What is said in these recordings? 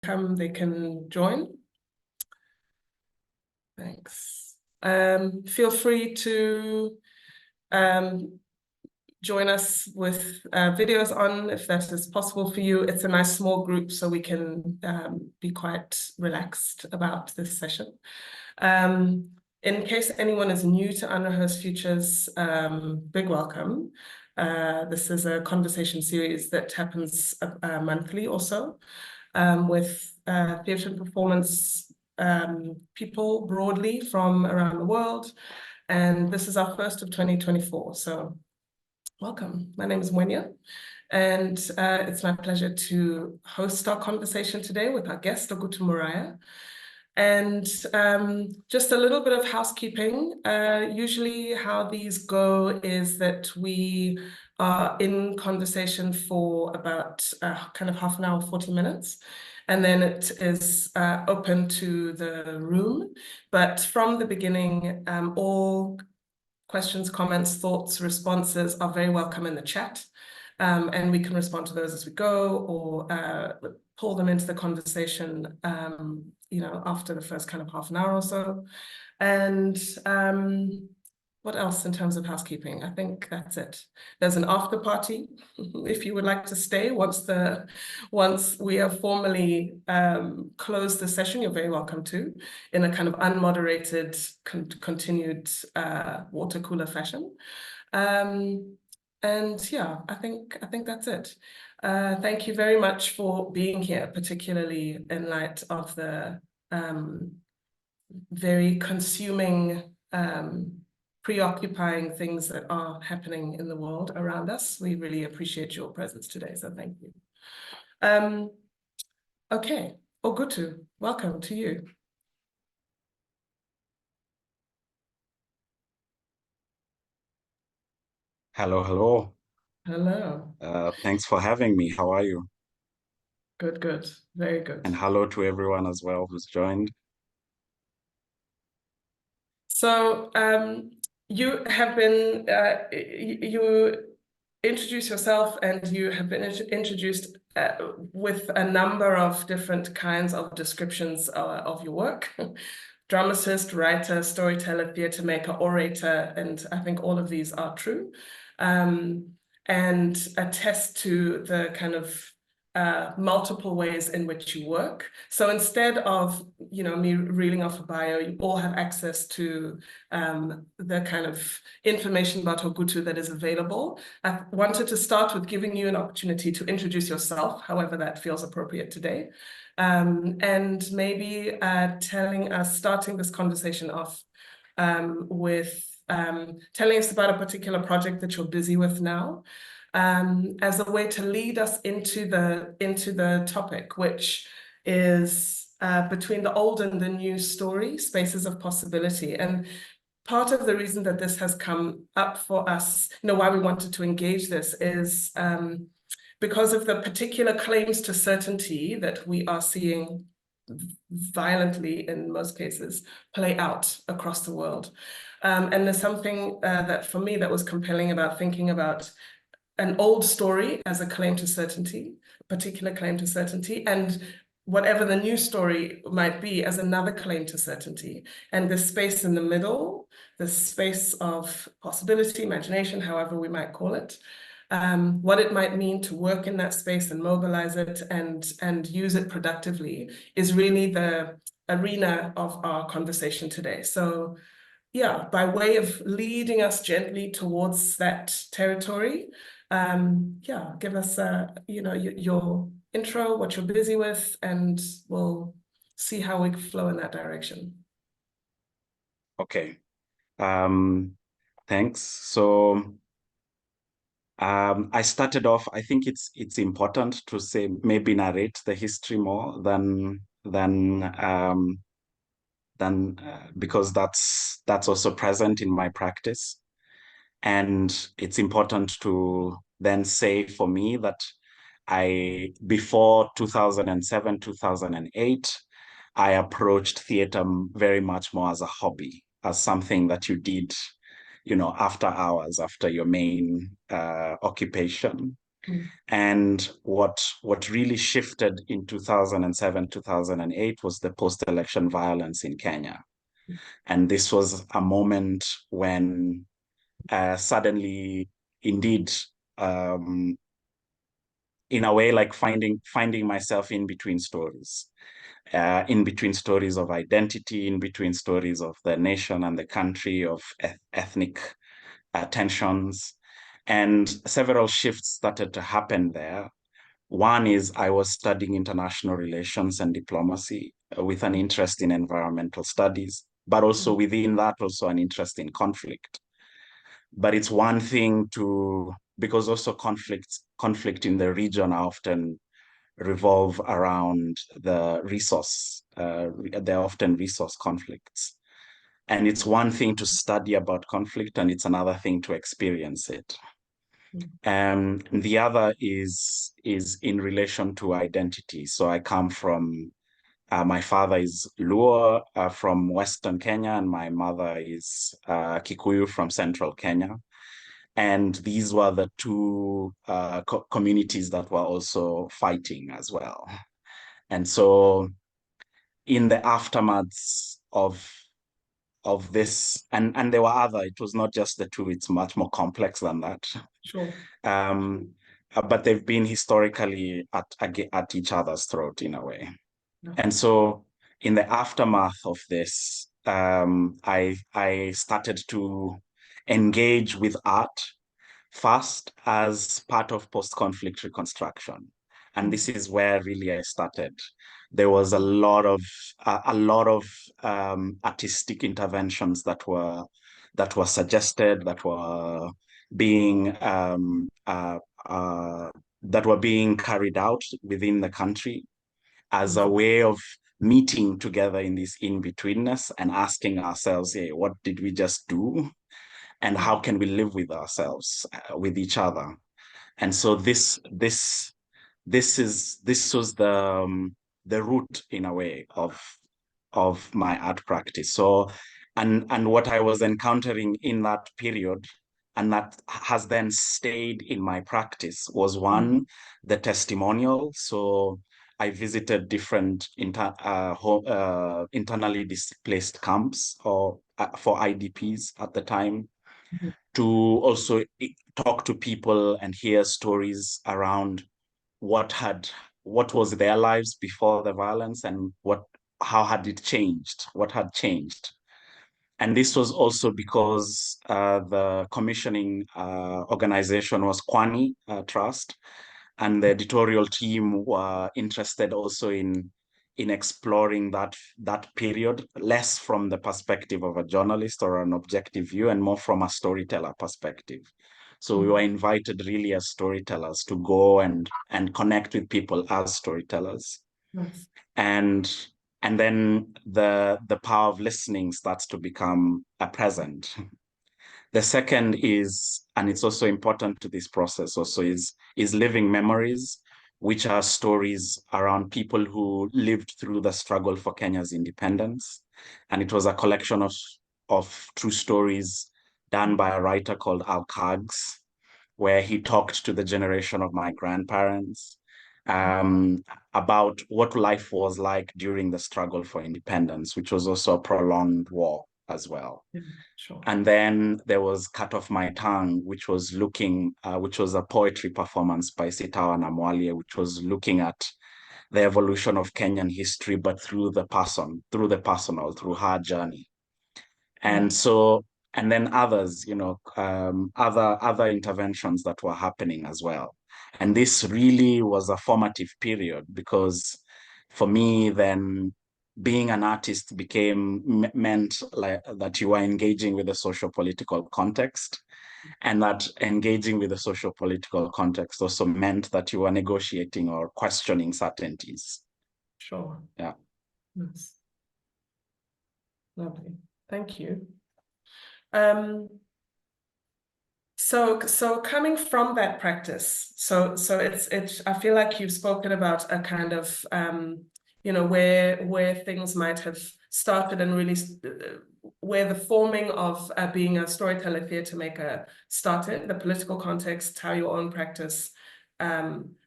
they can join. Thanks. Feel free to join us with videos on if that is possible for you. It's a nice small group, so we can be quite relaxed about this session. In case anyone is new to Unrehearsed Futures, big welcome. This is a conversation series that happens monthly or so with theatre and performance people broadly from around the world. And this is our first of 2024. So welcome. My name is Mwenya, and it's my pleasure to host our conversation today with our guest, Ogutu Muraya. And just a little bit of housekeeping. Usually how these go is that we are in conversation for about kind of half an hour, 40 minutes. And then it is open to the room. But from the beginning, all questions, comments, thoughts, responses are very welcome in the chat. And we can respond to those as we go or pull them into the conversation, after the first kind of half an hour or so. And what else in terms of housekeeping? I think that's it. There's an after party if you would like to stay once we have formally closed the session. You're very welcome to, in a kind of unmoderated, continued water cooler fashion. And yeah, I think that's it. Thank you very much for being here, particularly in light of the very consuming, preoccupying things that are happening in the world around us. We really appreciate your presence today, so thank you. Okay, Ogutu, welcome to you. Hello, hello. Hello. Thanks for having me. How are you? Good, very good. And hello to everyone as well who's joined. So you have been, you introduce yourself and you have been introduced with a number of different kinds of descriptions of your work. Dramatist, writer, storyteller, theatre maker, orator, and I think all of these are true. And attest to the kind of multiple ways in which you work. So instead of, me reeling off a bio, you all have access to the kind of information about Ogutu that is available. I wanted to start with giving you an opportunity to introduce yourself, however that feels appropriate today. And maybe starting this conversation off with telling us about a particular project that you're busy with now, as a way to lead us into the topic, which is between the old and the new story, spaces of possibility. And part of the reason that this has come up for us, why we wanted to engage this is because of the particular claims to certainty that we are seeing violently, in most cases, play out across the world. And there's something that for me that was compelling about thinking about an old story as a claim to certainty, a particular claim to certainty, and whatever the new story might be as another claim to certainty. And the space in the middle, the space of possibility, imagination, however we might call it, what it might mean to work in that space and mobilize it and use it productively is really the arena of our conversation today. So yeah, by way of leading us gently towards that territory, give us your intro, what you're busy with, and we'll see how we flow in that direction. Okay. Thanks. So I started off, I think it's important to say, maybe narrate the history more than because that's also present in my practice. And it's important to then say for me that before 2007, 2008, I approached theater very much more as a hobby, as something that you did, after hours, after your main occupation. Mm. And what really shifted in 2007, 2008 was the post-election violence in Kenya. And this was a moment when suddenly, indeed, in a way, like finding myself in between stories, in between stories of identity, in between stories of the nation and the country, of ethnic tensions. And several shifts started to happen there. One is I was studying international relations and diplomacy with an interest in environmental studies, but also within that, also an interest in conflict. But it's one thing to, because also conflict in the region are often revolve around the resource. They're often resource conflicts. And it's one thing to study about conflict, and it's another thing to experience it. The other is in relation to identity. So I come from, my father is Luo from Western Kenya, and my mother is Kikuyu from Central Kenya. And these were the two communities that were also fighting as well. And so in the aftermaths of this, and there were other, it was not just the two, it's much more complex than that. Sure. But they've been historically at each other's throat in a way. No. And so in the aftermath of this, I started to engage with art first as part of post-conflict reconstruction. And this is where really I started. There was a lot of artistic interventions that were suggested, that were being carried out within the country as a way of meeting together in this in-betweenness and asking ourselves, hey, what did we just do? And how can we live with ourselves, with each other? And so this was the root, in a way, of my art practice. So, and what I was encountering in that period, and that has then stayed in my practice, was one, the testimonial. So I visited different internally displaced camps, or for IDPs at the time, to also talk to people and hear stories around what was their lives before the violence, and how had it changed, what had changed. And this was also because the commissioning organization was Kwani Trust, and the editorial team were interested also in exploring that period, less from the perspective of a journalist or an objective view, and more from a storyteller perspective. So we were invited really as storytellers to go and connect with people as storytellers. Nice. And then the power of listening starts to become a present. The second is, and it's also important to this process also, is living memories, which are stories around people who lived through the struggle for Kenya's independence. And it was a collection of true stories done by a writer called Al Kags, where he talked to the generation of my grandparents about what life was like during the struggle for independence, which was also a prolonged war as well. Yeah, sure. And then there was Cut Off My Tongue, which was a poetry performance by Sitawa Namwalie, which was looking at the evolution of Kenyan history, but through the personal, through her journey. And so, and then others, other interventions that were happening as well. And this really was a formative period, because for me, then being an artist meant like that you are engaging with the socio-political context, and that engaging with the socio-political context also meant that you were negotiating or questioning certainties. Sure. Yeah. Nice. Lovely. Thank you. So coming from that practice, so it's I feel like you've spoken about a kind of where things might have started, and really where the forming of being a storyteller, theatre maker started, the political context, how your own practice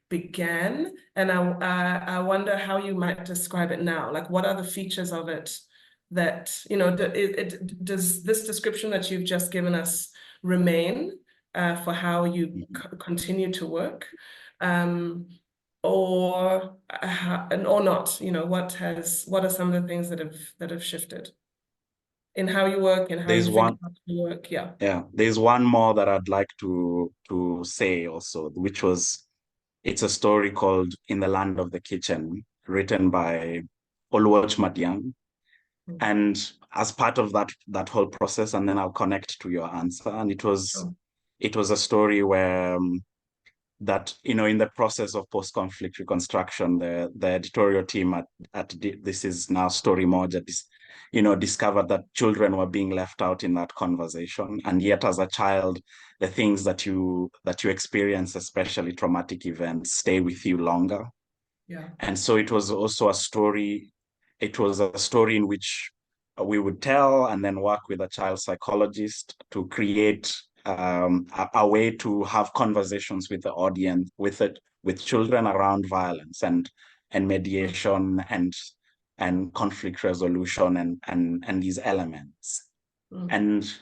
began, and I wonder how you might describe it now. Like, what are the features of it that, you know, does this description that you've just given us remain for how you continue to work, or not? You know, what are some of the things that have shifted in how you work and how There's you think one, about your work? Yeah. yeah, there's one more that I'd like to say also, which was, it's a story called In the Land of the Kitchen, written by Oluwachmadiang. Mm. And as part of that whole process, and then I'll connect to your answer. And Sure. it was a story where that, you know, in the process of post-conflict reconstruction, the editorial team at This Is Now Story Moja, you know, discovered that children were being left out in that conversation. And yet as a child, the things that you experience, especially traumatic events, stay with you longer. Yeah. And so it was also a story, it was a story in which we would tell and then work with a child psychologist to create a way to have conversations with the audience, with children around violence and mediation and conflict resolution and these elements. Mm. And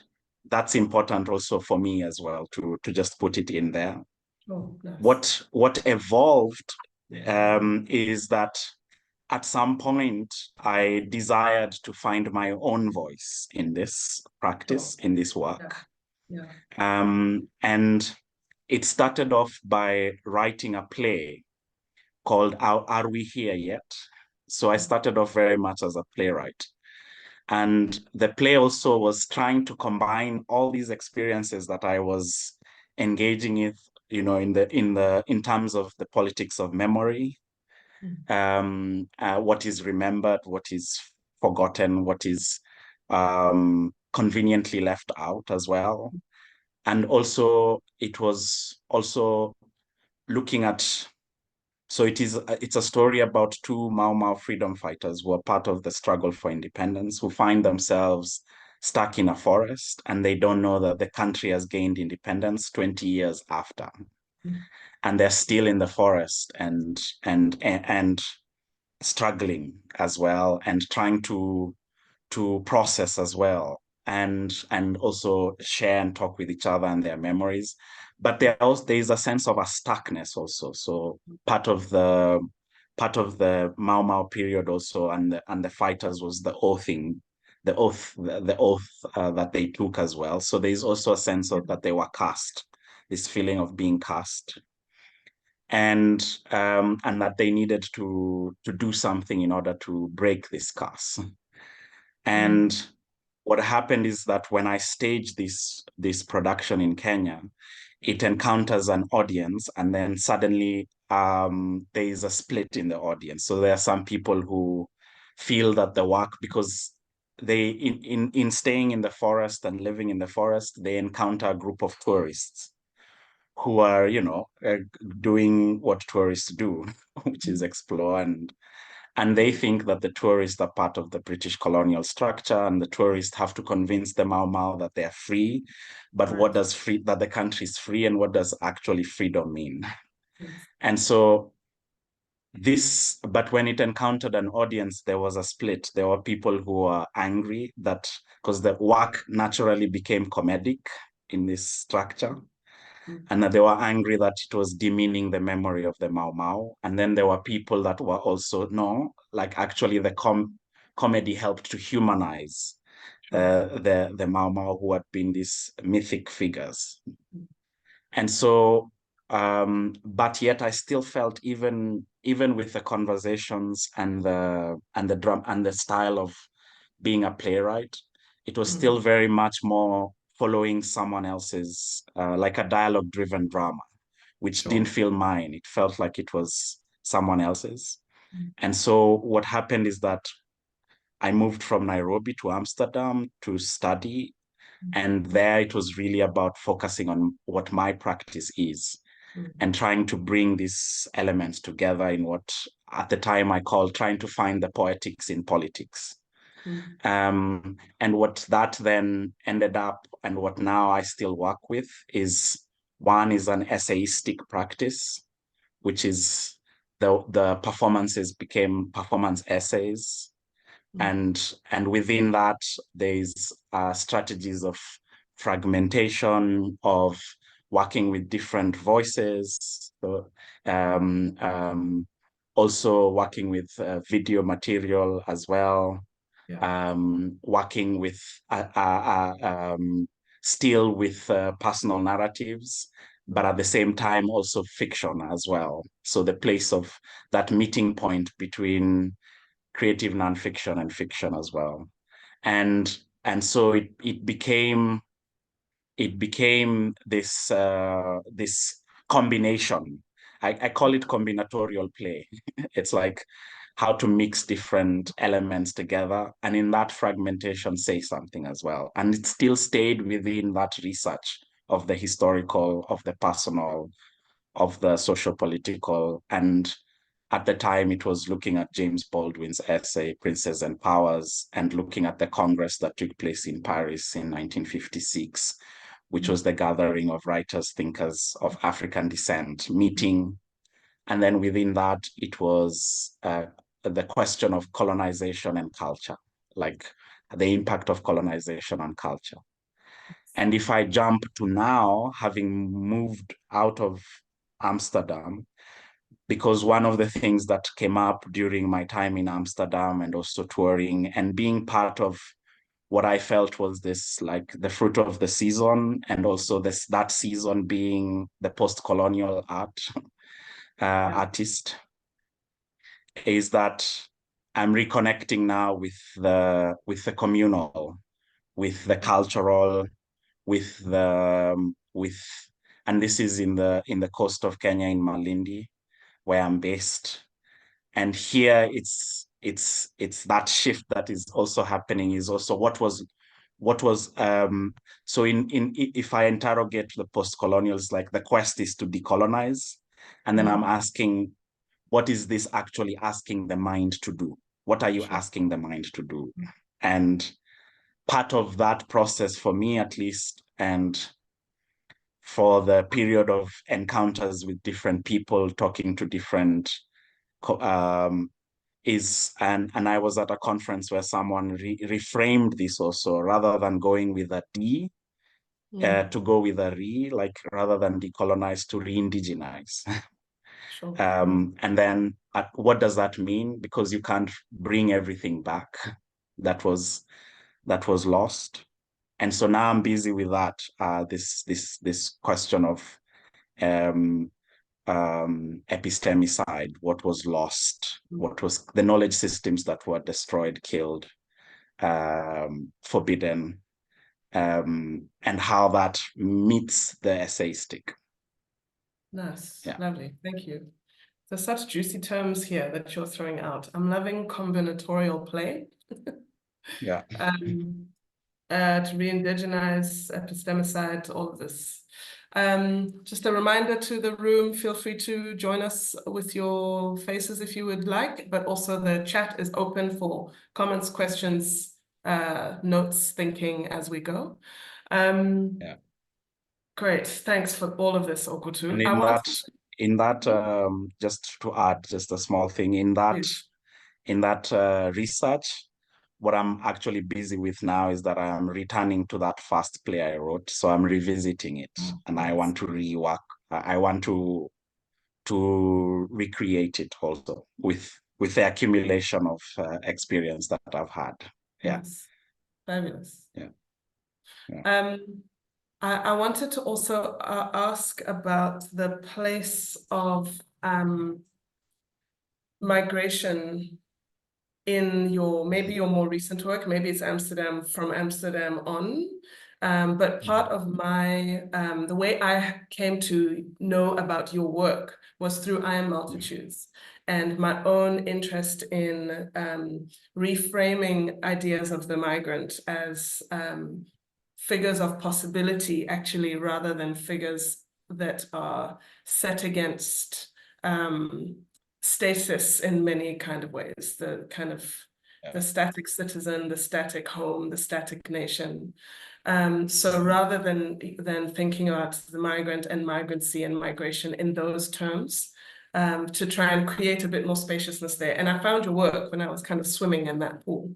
that's important also for me as well to just put it in there. Oh, nice. What evolved is that at some point I desired to find my own voice in this Sure. practice, in this Yeah. work. Yeah. And it started off by writing a play called Are We Here Yet? So I started off very much as a playwright. And the play also was trying to combine all these experiences that I was engaging with, you know, in terms of the politics of memory, what is remembered, what is forgotten, what is conveniently left out as well. And also, it was also looking at, so it's a story about two Mau Mau freedom fighters who are part of the struggle for independence, who find themselves stuck in a forest and they don't know that the country has gained independence 20 years after. And they're still in the forest and struggling as well and trying to process as well and also share and talk with each other and their memories. But there's a sense of a stuckness also. So part of the Mau Mau period also and the fighters was the oathing, the oath that they took as well. So there's also a sense of that they were cast, this feeling of being cast. And that they needed to do something in order to break this curse. And what happened is that when I staged this production in Kenya, it encounters an audience, and then suddenly there is a split in the audience. So there are some people who feel that the work, because they in staying in the forest and living in the forest, they encounter a group of tourists who are, you know, doing what tourists do, which is explore, and they think that the tourists are part of the British colonial structure, and the tourists have to convince the Mau Mau that they're free. But what does free, that the country is free, and what does actually freedom mean? And so but when it encountered an audience, there was a split. There were people who were angry that because the work naturally became comedic in this structure, and that they were angry that it was demeaning the memory of the Mau Mau. And then there were people that were also, no, like actually the comedy helped to humanize the Mau Mau, who had been these mythic figures. And so, but yet I still felt even with the conversations and the drum and the style of being a playwright, it was still very much more following someone else's, like a dialogue-driven drama, which didn't feel mine. It felt like it was someone else's. And so what happened is that I moved from Nairobi to Amsterdam to study. And there it was really about focusing on what my practice is and trying to bring these elements together in what at the time I called trying to find the poetics in politics. And what that then ended up, and what now I still work with, is one is an essayistic practice. which is the performances became performance essays. And within that, there's strategies of fragmentation, of working with different voices, so, also working with video material as well, working with still with personal narratives, but at the same time also fiction as well. So the place of that meeting point between creative nonfiction and fiction as well. And so it became this this combination. I call it combinatorial play. It's like how to mix different elements together, and in that fragmentation say something as well. And it still stayed within that research of the historical, of the personal, of the socio-political. And at the time, it was looking at James Baldwin's essay, Princes and Powers, and looking at the Congress that took place in Paris in 1956, which was the gathering of writers, thinkers of African descent meeting. And then within that, it was the question of colonization and culture, like the impact of colonization on culture. And if I jump to now, having moved out of Amsterdam, because one of the things that came up during my time in Amsterdam and also touring and being part of what I felt was this, like the fruit of the season, and also that season being the post-colonial artist, is that I'm reconnecting now with the communal, with the cultural, and this is in the coast of Kenya in Malindi, where I'm based. And here it's that shift that is also happening, is also what was so if I interrogate the post-colonials, like the quest is to decolonize, and then I'm asking, what is this actually asking the mind to do? What are you asking the mind to do? And part of that process, for me at least, and for the period of encounters with different people, talking to different and I was at a conference where someone reframed this also, rather than going with a D, to go with a re, like rather than decolonize, to re-indigenize. Sure. And then what does that mean? Because you can't bring everything back that was lost. And so now I'm busy with that, this question of epistemicide, what was lost, what was the knowledge systems that were destroyed, killed, forbidden, and how that meets the essayistic. Nice, Yeah. lovely, thank you. There's such juicy terms here that you're throwing out. I'm loving combinatorial play. Yeah. To re-indigenize, epistemicide, all of this. Just a reminder to the room, feel free to join us with your faces if you would like, but also the chat is open for comments, questions, notes, thinking as we go. Yeah. Great, thanks for all of this, Ogutu. And in that, just to add just a small thing, in that research, what I'm actually busy with now is that I am returning to that first play I wrote. So I'm revisiting it, and I want to rework. I want to recreate it also with the accumulation of experience that I've had. Yeah. Yes. Fabulous. Yeah. I wanted to also ask about the place of migration in maybe your more recent work. Maybe it's Amsterdam, from Amsterdam on. But part of the way I came to know about your work was through I Am Multitudes, and my own interest in reframing ideas of the migrant as figures of possibility, actually, rather than figures that are set against stasis in many kind of ways, the kind of the static citizen, the static home, the static nation. So rather than thinking about the migrant and migrancy and migration in those terms, to try and create a bit more spaciousness there. And I found your work when I was kind of swimming in that pool.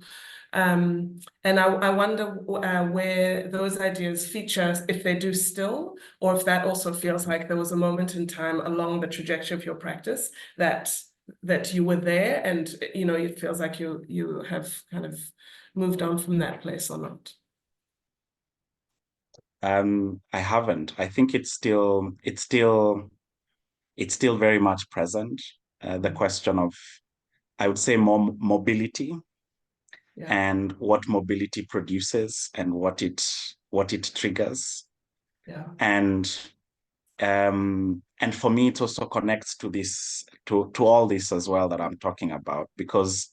And I wonder where those ideas feature, if they do still, or if that also feels like there was a moment in time along the trajectory of your practice that you were there, and it feels like you have kind of moved on from that place or not. I haven't. I think it's still very much present. The question of, I would say, more mobility, Yeah, and what mobility produces and what it triggers. yeah, And for me, it also connects to all this as well that I'm talking about, because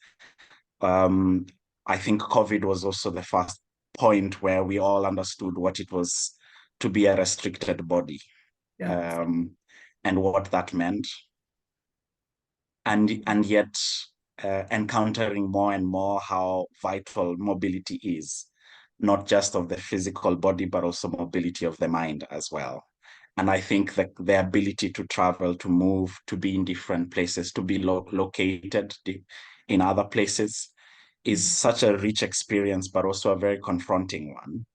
um, I think COVID was also the first point where we all understood what it was to be a restricted body, yeah, um, and what that meant. And yet encountering more and more how vital mobility is, not just of the physical body, but also mobility of the mind as well. And I think that the ability to travel, to move, to be in different places, to be located in other places is such a rich experience, but also a very confronting one.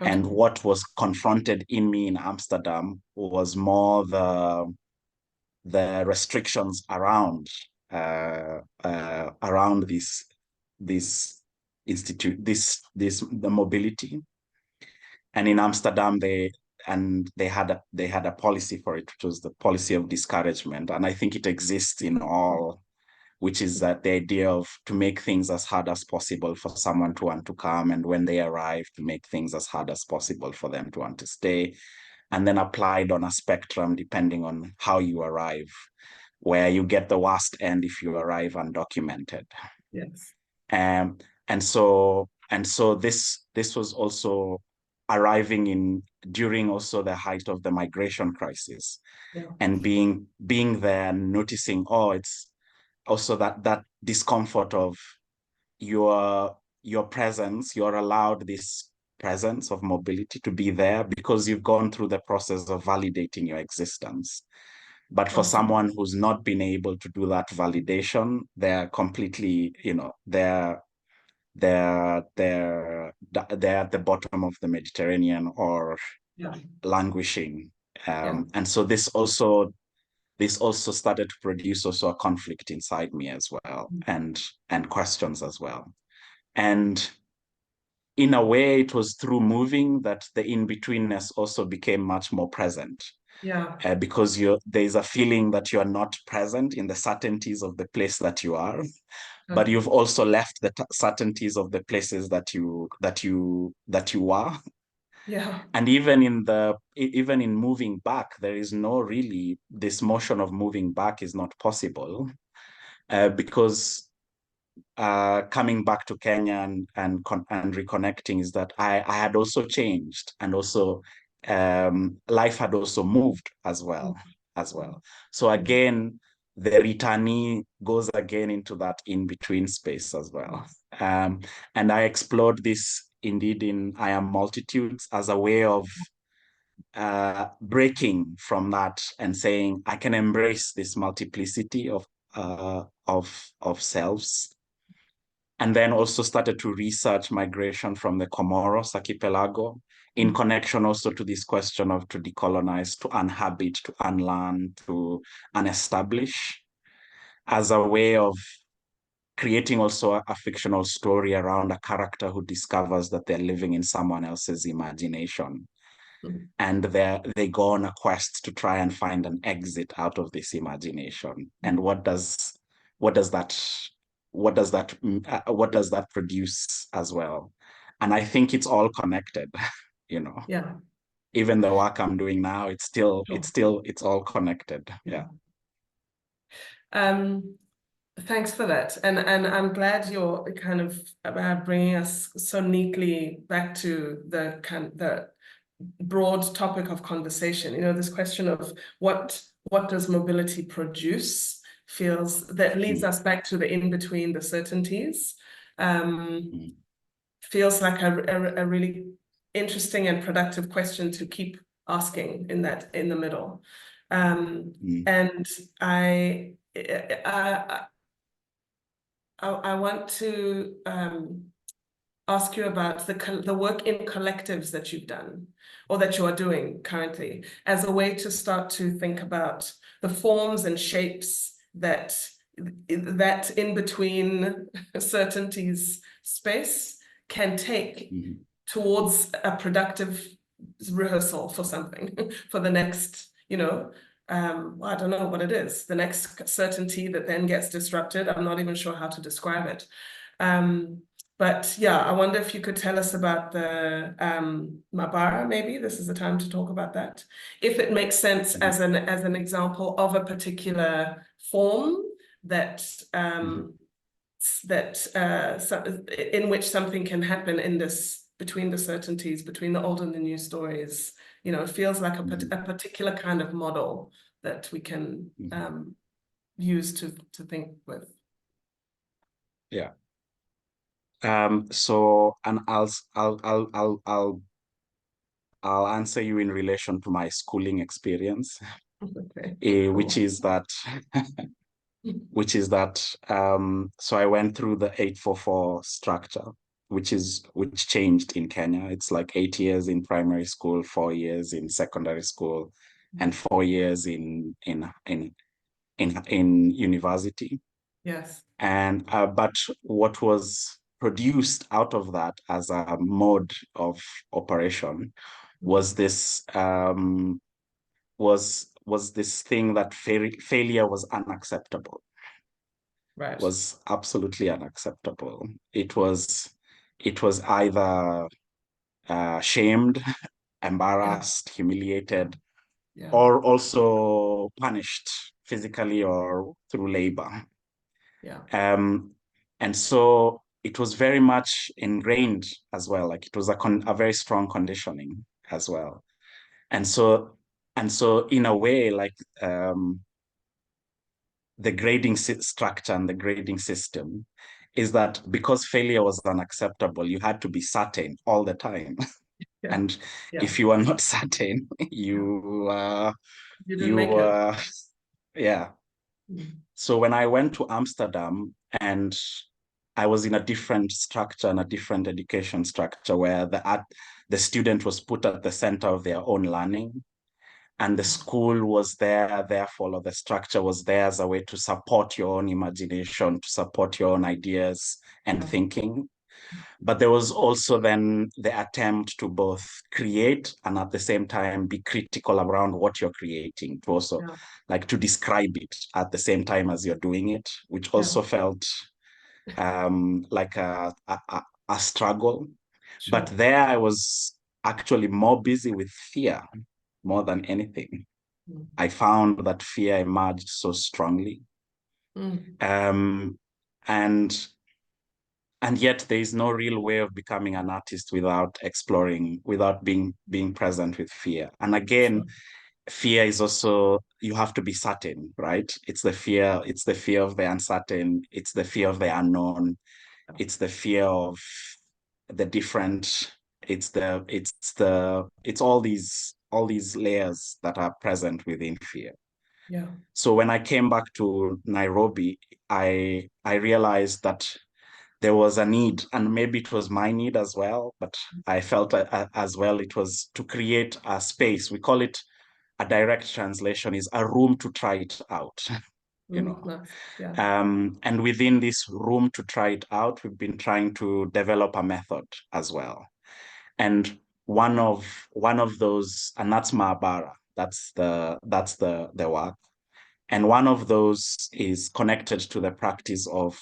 And totally. what was confronted in me in Amsterdam was more the restrictions around this institute, the mobility. And in Amsterdam, they had a policy for it, which was the policy of discouragement. And I think it exists in all, which is that the idea of to make things as hard as possible for someone to want to come, and when they arrive, to make things as hard as possible for them to want to stay, and then applied on a spectrum depending on how you arrive, where you get the worst end if you arrive undocumented. Yes. Um, and so this was also arriving in during also the height of the migration crisis, Yeah. and being there and noticing, oh, it's also that discomfort of your presence. You're allowed this presence of mobility to be there because you've gone through the process of validating your existence. But for Awesome. someone who's not been able to do that validation, they're completely, they're at the bottom of the Mediterranean, or Yeah. languishing. Yeah. And so this also started to produce also a conflict inside me as well, and questions as well. And in a way, it was through moving that the in-betweenness also became much more present, Yeah. because there's a feeling that you're not present in the certainties of the place that you are, but Totally. you've also left the certainties of the places that you are. Yeah. And even in moving back, there is no really, this motion of moving back is not possible, because coming back to Kenya and reconnecting is that I had also changed, and also life had also moved as well. So again, the returnee goes again into that in-between space as well. And I explored this indeed in I Am Multitudes as a way of breaking from that and saying I can embrace this multiplicity of selves. And then also started to research migration from the Comoros archipelago, in connection also to this question of to decolonize, to unhabit, to unlearn, to unestablish, as a way of creating also a fictional story around a character who discovers that they're living in someone else's imagination. And they go on a quest to try and find an exit out of this imagination. And what does that produce as well? And I think it's all connected. you know Yeah. Even the work I'm doing now, Sure. it's all connected. Yeah. Yeah. Thanks for that. And I'm glad you're kind of bringing us so neatly back to the broad topic of conversation. This question of what does mobility produce feels that leads us back to the in-between, the certainties. Mm. Feels like a really interesting and productive question to keep asking in the middle. Mm. And I, I want to ask you about the work in collectives that you've done or that you are doing currently as a way to start to think about the forms and shapes that in between certainties space can take towards a productive rehearsal for something for the next, well, I don't know what it is, the next certainty that then gets disrupted. I'm not even sure how to describe it. But yeah, I wonder if you could tell us about the Mabara, maybe. This is the time to talk about that. If it makes sense as an example of a particular form that in which something can happen in this between the certainties, between the old and the new stories. It feels like a particular kind of model that we can use to think with. Yeah. So, and I'll answer you in relation to my schooling experience, Okay. which is that so I went through the 844 structure, which changed in Kenya. It's like 8 years in primary school, 4 years in secondary school, and 4 years in university. Yes. And but what was produced out of that as a mode of operation was this was this thing that failure was unacceptable. Right. Was absolutely unacceptable. It was either shamed, embarrassed, humiliated, Yeah. or also punished physically or through labor. Yeah. And so it was very much ingrained as well. Like it was a very strong conditioning as well. And so in a way, like the grading structure and the grading system is that because failure was unacceptable, you had to be certain all the time. Yeah. And Yeah. if you are not certain, you didn't make it. Yeah. So when I went to Amsterdam, and I was in a different structure and a different education structure where the student was put at the center of their own learning, and the school was there, therefore, or the structure was there as a way to support your own imagination, to support your own ideas and thinking. But there was also then the attempt to both create and at the same time be critical around what you're creating, to also like to describe it at the same time as you're doing it, which also felt like a struggle. Sure. But there I was actually more busy with fear more than anything. I found that fear emerged so strongly. Um, and yet there is no real way of becoming an artist without exploring, without being present with fear. And again, fear is also, you have to be certain, right? It's the fear of the uncertain, it's the fear of the unknown, it's the fear of the different, it's all these layers that are present within fear. Yeah. So when I came back to Nairobi, I realized that there was a need, and maybe it was my need as well, but I felt as well it was to create a space. We call it a direct translation, is a room to try it out, you know. Nice. Yeah. And within this room to try it out, we've been trying to develop a method as well. And one of those, and that's Mahabara. That's the work. And one of those is connected to the practice of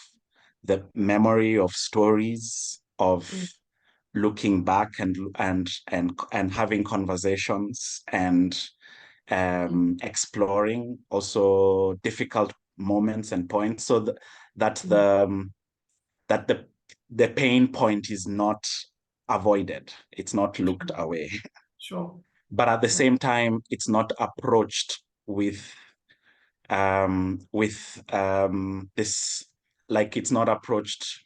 the memory of stories, of looking back and having conversations and exploring also difficult moments and points, so that the pain point is not avoided, it's not looked away. Sure. But at the same time, it's not approached this, like it's not approached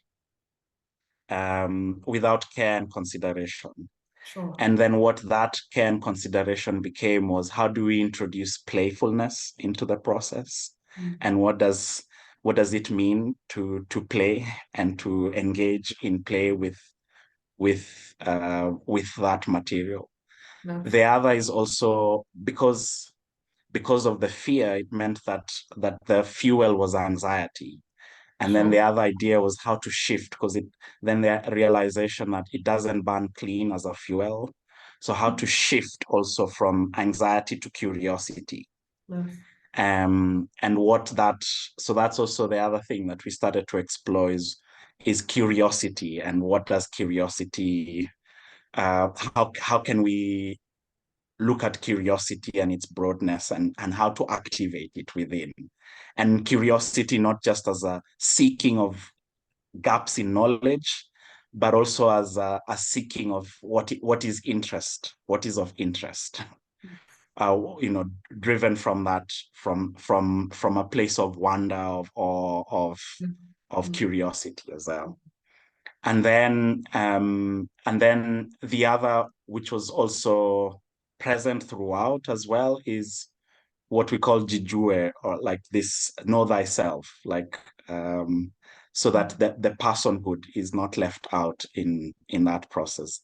without care and consideration. Sure. And then what that cairn consideration became was, how do we introduce playfulness into the process? And what does it mean to play and to engage in play with that material? Yes. The other is also because of the fear, it meant that the fuel was anxiety. And then the Sure. other idea was how to shift, because then the realization that it doesn't burn clean as a fuel. So how to shift also from anxiety to curiosity. Yes. And so that's also the other thing that we started to explore is curiosity, and what does curiosity, how can we look at curiosity and its broadness, and how to activate it within. And curiosity, not just as a seeking of gaps in knowledge, but also as a seeking of what is interest, what is of interest. Driven from that, from a place of wonder, of awe, of curiosity as well. And then the other, which was also present throughout as well, is what we call jijue, or like this know thyself, like so that the personhood is not left out in that process.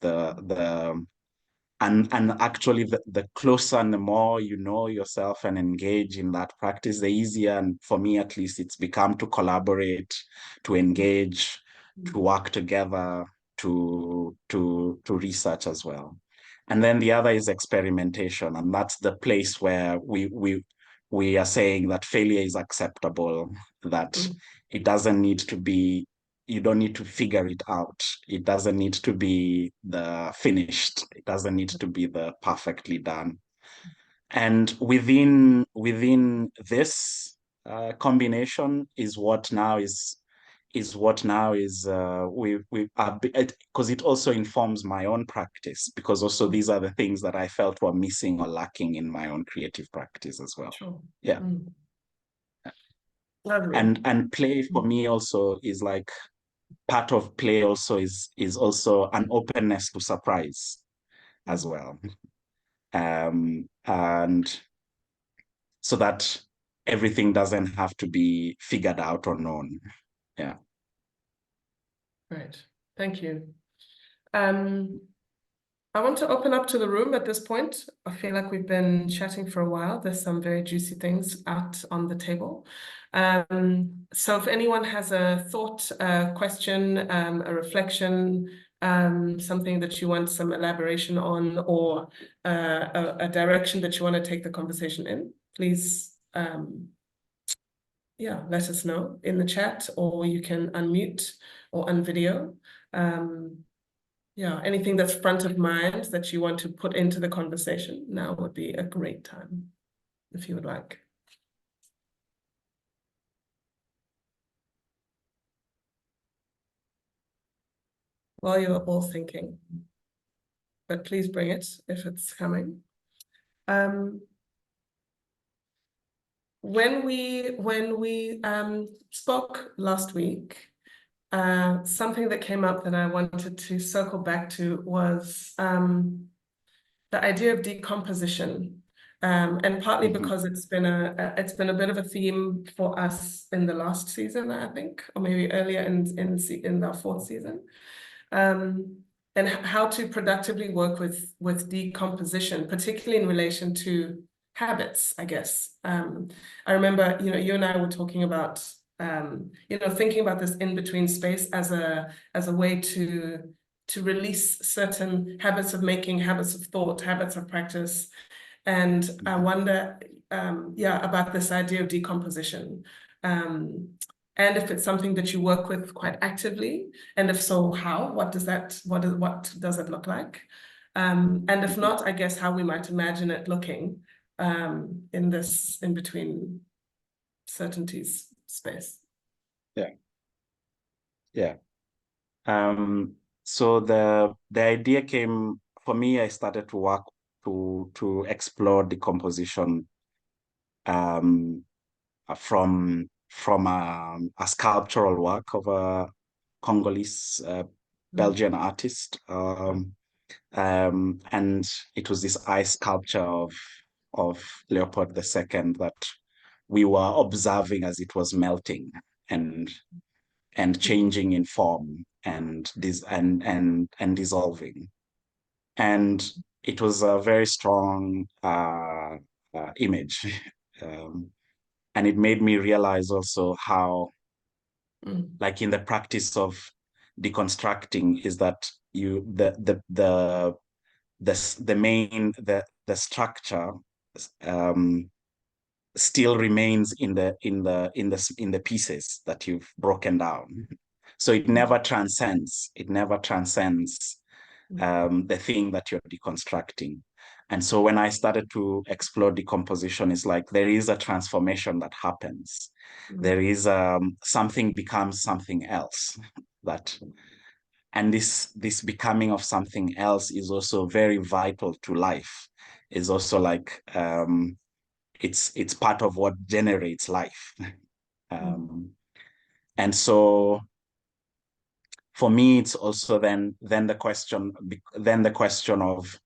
And actually, the closer and the more you know yourself and engage in that practice, the easier, and for me at least, it's become to collaborate, to engage, to work together, to research as well. And then the other is experimentation, and that's the place where we are saying that failure is acceptable, that it doesn't need to be, you don't need to figure it out. It doesn't need to be the finished. It doesn't need to be the perfectly done. And within this combination is what now is we are, because it also informs my own practice, because also these are the things that I felt were missing or lacking in my own creative practice as well. Sure. Yeah. Lovely. And play for me also is like, part of play also is also an openness to surprise as well. And so that everything doesn't have to be figured out or known. Yeah. Great. Thank you. I want to open up to the room at this point. I feel like we've been chatting for a while. There's some very juicy things out on the table. So if anyone has a thought, a question, a reflection, something that you want some elaboration on, or a direction that you want to take the conversation in, please, yeah, let us know in the chat, or you can unmute or unvideo. Yeah, anything that's front of mind that you want to put into the conversation, now would be a great time, if you would like. While you're all thinking, but please bring it if it's coming. When we spoke last week, something that came up that I wanted to circle back to was the idea of decomposition, and partly because it's been a bit of a theme for us in the last season, I think, or maybe earlier in the fourth season, and how to productively work with decomposition, particularly in relation to habits, I guess. I remember, you and I were talking about, thinking about this in-between space as a way to release certain habits of making, habits of thought, habits of practice. And I wonder, about this idea of decomposition. And if it's something that you work with quite actively, and if so, how? What does it look like? And if not, I guess how we might imagine it looking in this in-between certainties space. Yeah. So the idea came for me. I started to work to explore decomposition from a sculptural work of a Congolese Belgian artist. And it was this ice sculpture of Leopold II that we were observing as it was melting and changing in form and dissolving. And it was a very strong image. Um, and it made me realize also how, like in the practice of deconstructing, is that you the main the structure um, still remains in the pieces that you've broken down. So it never transcends. It never transcends the thing that you're deconstructing. And so when I started to explore decomposition, it's like there is a transformation that happens. There is something becomes something else that, and this becoming of something else is also very vital to life. Is also like it's part of what generates life. Um, and so for me, it's also then the question of,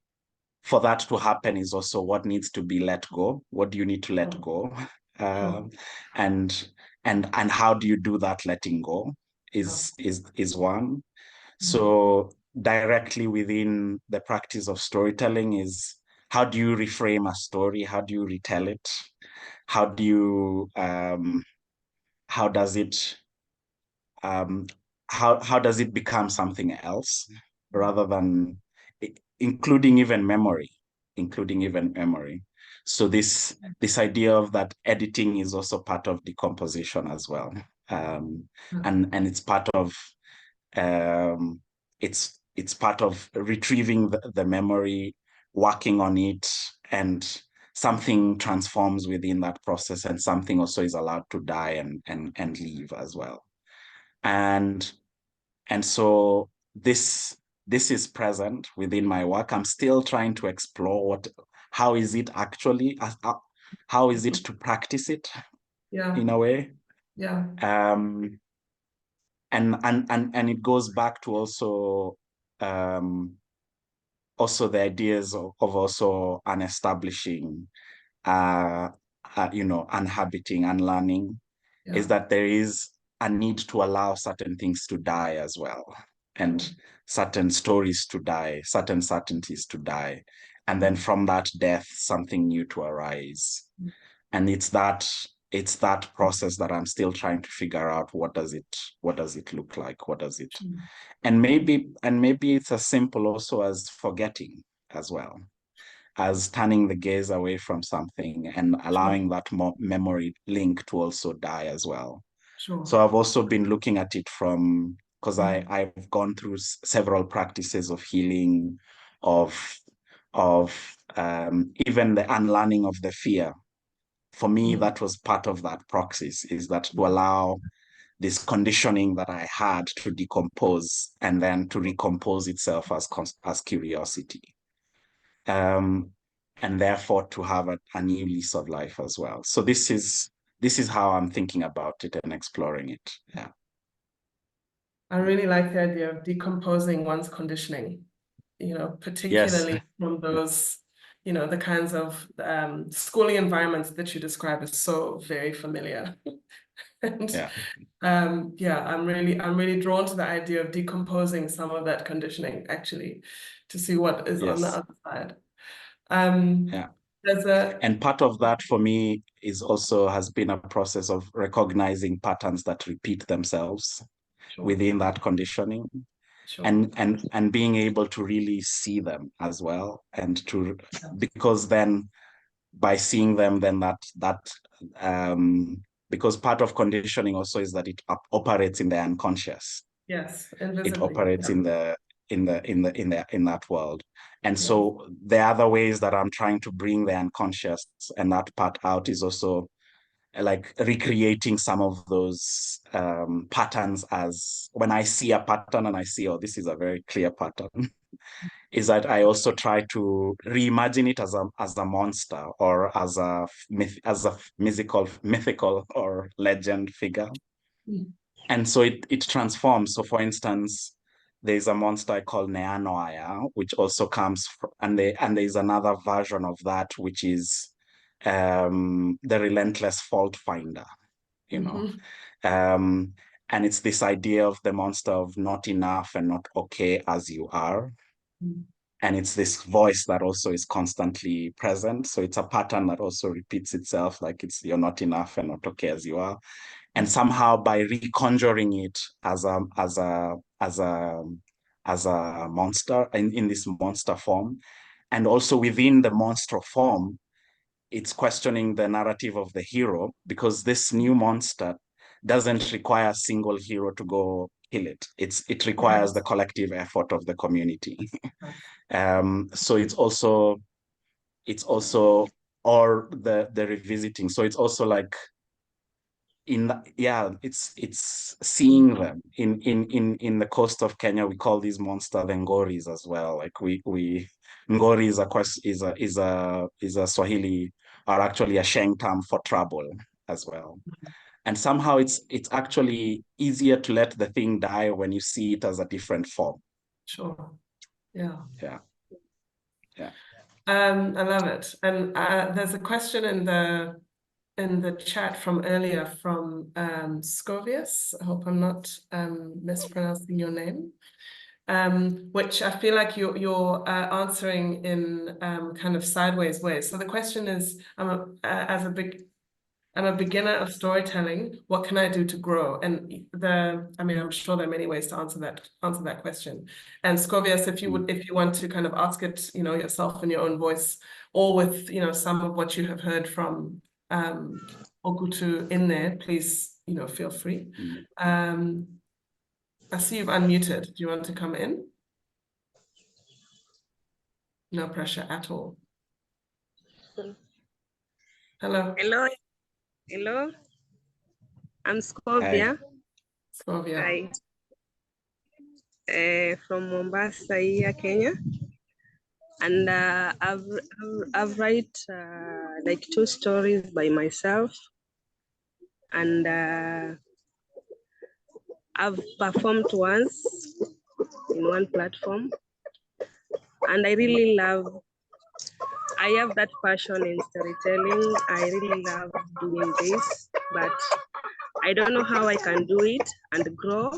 for that to happen is also what needs to be let go. What do you need to let go? Um, and and how do you do that letting go is one. So directly within the practice of storytelling is, how do you reframe a story? How do you retell it? How do you how does it um, how does it become something else rather than including even memory, including even memory. So this idea of that editing is also part of decomposition as well, and it's part of um, it's part of retrieving the memory, working on it, and something transforms within that process, and something also is allowed to die and leave as well. And so this is present within my work. I'm still trying to explore how is it actually, how is it to practice it in a way. Um, and it goes back to also the ideas of also unestablishing, unhabiting, unlearning, is that there is a need to allow certain things to die as well, and certain stories to die, certain certainties to die, and then from that death, something new to arise. And it's that process that I'm still trying to figure out, what does it look like? What does it, and maybe it's as simple also as forgetting as well, as turning the gaze away from something and allowing that memory link to also die as well. So I've also been looking at it from, because I've gone through several practices of healing, of even the unlearning of the fear. For me, that was part of that praxis, is that to allow this conditioning that I had to decompose, and then to recompose itself as curiosity. And therefore to have a new lease of life as well. So this is how I'm thinking about it and exploring it. Yeah. I really like the idea of decomposing one's conditioning, Yes. particularly from those, the kinds of schooling environments that you describe is so very familiar. And Yeah. I'm really drawn to the idea of decomposing some of that conditioning, actually, to see what is on the Yes. other side. Yeah. There's a And part of that for me has been a process of recognizing patterns that repeat themselves within that conditioning, and being able to really see them as well, and because then by seeing them, then because part of conditioning also is that it operates in the unconscious. yes, It invisibly. operates in that world. And so the other ways that I'm trying to bring the unconscious and that part out is also like recreating some of those patterns, as when I see a pattern and I see, oh, this is a very clear pattern, is that I also try to reimagine it as a monster, or as a mythical or legend figure. And so it transforms. So for instance, there's a monster called Neanoaya, which also comes from, and there's another version of that, which is the relentless fault finder, you know. Um, and it's this idea of the monster of not enough and not okay as you are. And it's this voice that also is constantly present. So it's a pattern that also repeats itself, like it's you're not enough and not okay as you are. And somehow by reconjuring it as a monster in this monster form, and also within the monster form, it's questioning the narrative of the hero, because this new monster doesn't require a single hero to go kill it. It requires the collective effort of the community. So it's also or the revisiting. So it's also like it's seeing them in the coast of Kenya. We call these monster the ngoris as well. Like we ngori is a Swahili, or actually a Sheng term for trouble as well. And somehow it's actually easier to let the thing die when you see it as a different form. Sure. Yeah. Yeah. Yeah. I love it. And there's a question in the chat from earlier from Scovius. I hope I'm not mispronouncing your name. Which I feel like you're answering in kind of sideways ways. So the question is, I'm a beginner of storytelling. What can I do to grow? And I mean, I'm sure there are many ways to answer that question. And Scovius, if you want to kind of ask it, yourself in your own voice, or with, some of what you have heard from Ogutu in there, please, feel free. I see you've unmuted. Do you want to come in? No pressure at all. Hello. Hello. Hello. I'm Scovia. Scovia. Hi. From Mombasa, here, Kenya. And I've write like 2 stories by myself. And I've performed once in one platform. And I really I have that passion in storytelling. I really love doing this, but I don't know how I can do it and grow.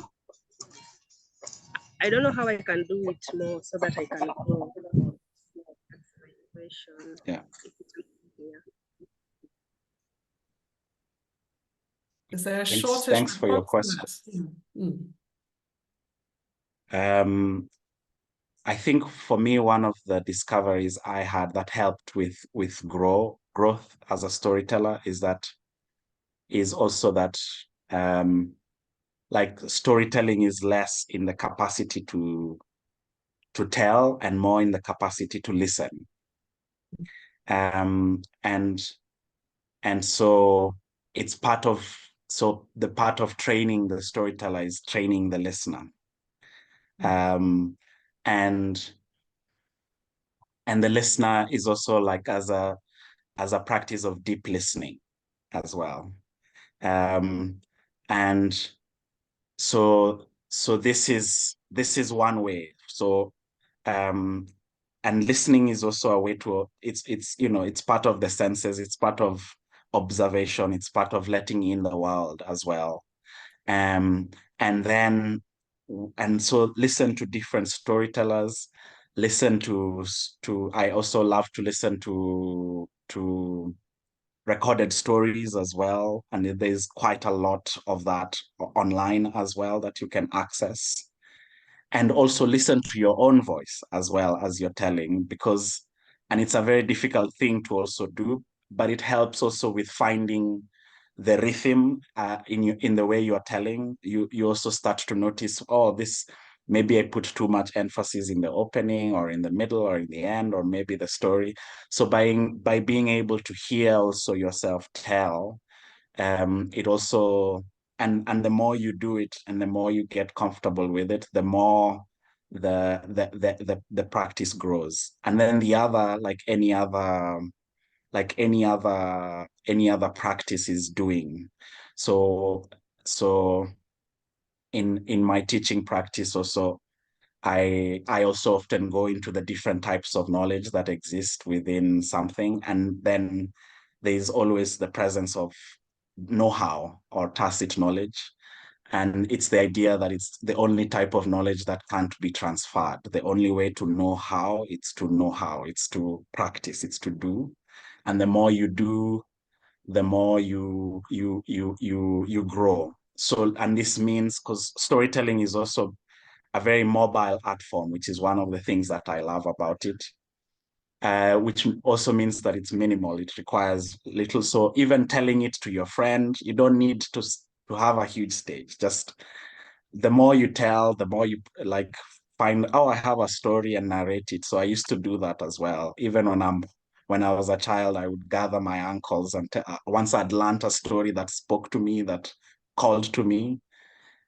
I don't know how I can do it more so that I can grow. That's my question. Yeah. Is there a shortage? Thanks for your question. I think for me, one of the discoveries I had that helped with growth as a storyteller is also that like storytelling is less in the capacity to tell and more in the capacity to listen. And so it's the part of training the storyteller is training the listener. And the listener is also like as a practice of deep listening as well. And so this is one way. So and listening is also a way to it's part of the senses, it's part of observation, it's part of letting in the world as well. And so listen to different storytellers, I also love to listen to recorded stories as well. And there's quite a lot of that online as well that you can access. And also listen to your own voice as well as you're telling, and it's a very difficult thing to also do, but it helps also with finding the rhythm in the way you're telling. You also start to notice, maybe I put too much emphasis in the opening or in the middle or in the end, or maybe the story. So by being able to hear also yourself tell, it also, and the more you do it and the more you get comfortable with it, the more the practice grows. And then the other, like any other practice is doing. So in my teaching practice also, I also often go into the different types of knowledge that exist within something. And then there's always the presence of know-how or tacit knowledge. And it's the idea that it's the only type of knowledge that can't be transferred. The only way to know how, it's to practice, it's to do. And the more you do, the more you grow. So, and this means, because storytelling is also a very mobile art form, which is one of the things that I love about it. Which also means that it's minimal. It requires little. So even telling it to your friend, you don't need to have a huge stage. Just the more you tell, the more you like find, oh, I have a story, and narrate it. So I used to do that as well. Even when I was a child, I would gather my uncles, and once I'd learned a story that spoke to me, that called to me,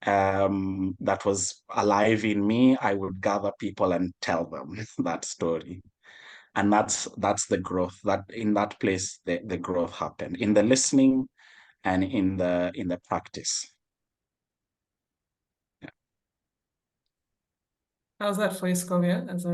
that was alive in me, I would gather people and tell them that story. And that's the growth. That in that place, the growth happened, in the listening and in the practice. How's that for you, Scovia, as a